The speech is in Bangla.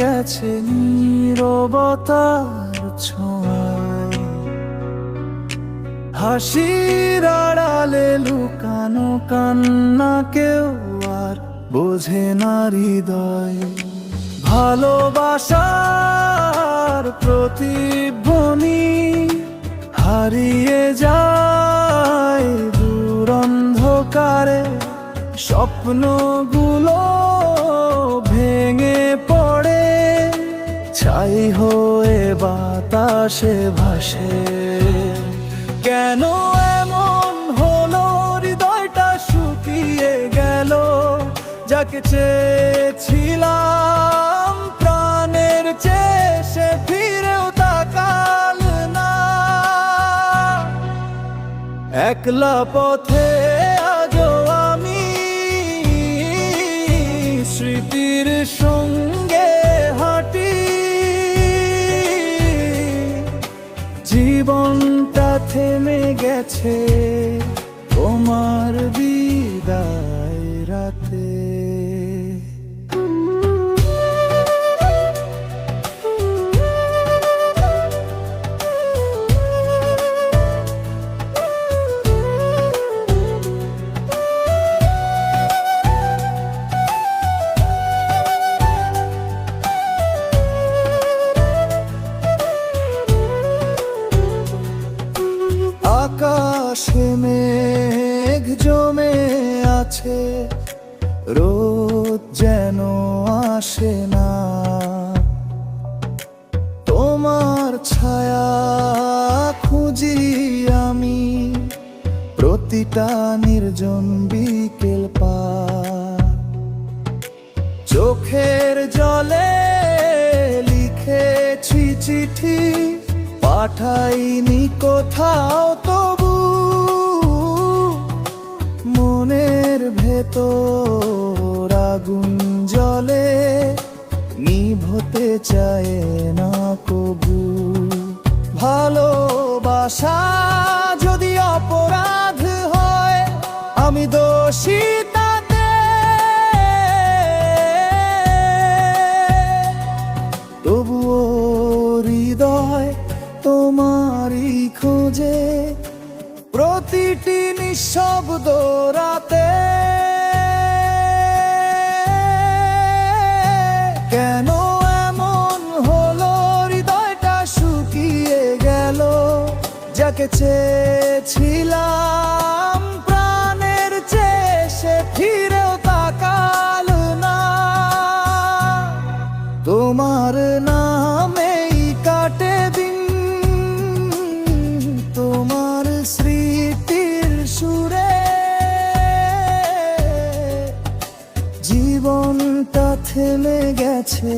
গেছে নীরবতার ছোঁয়ায়। হাসির আড়ালে লুকানো কান্না কেউ আর বোঝে না হৃদয়। ভালোবাসার প্রতিধ্বনি হারিয়ে যায় দূর অন্ধকারে। স্বপ্নগুলো ভেঙে পড়ে, ছাই হয়ে বাতাসে ভাসে। কেন এমন হলো, হৃদয়টা শুকিয়ে গেল? যাকে চেয়েছিলাম প্রাণের চেয়ে, সে ফিরেও তাকাল না। একলা পথে আজও আমি স্মৃতির সঙ্গে হাঁটি। জীবনটা থেমে গেছে তোমার বিদায় রাতে। আকাশে মেঘ জমে আছে, রোদ যেন আসে না। তোমার ছায়া খুঁজি আমি প্রতিটা নির্জন বিকেল পার। চোখের জলে লিখেছি চিঠি, পাঠাইনি কোথাও তবু। মনের ভেতর আগুন জ্বলে, নিভতে চায় না কবু। ভালোবাসা যদি অপরাধ হয়, আমি দোষী তাতে। তবুও হৃদয় তোমারই খোঁজে প্রতিটি নিঃশব্দ রাতে। কেন এমন হলো, হৃদয়টা শুকিয়ে গেল? যাকে চেয়েছিলাম প্রাণের চেয়ে, সে ফিরেও তাকাল না। তোমার নামেই কাটে দিন, তোমার স্মৃতির সুরে। জীবনটা থেমে গেছে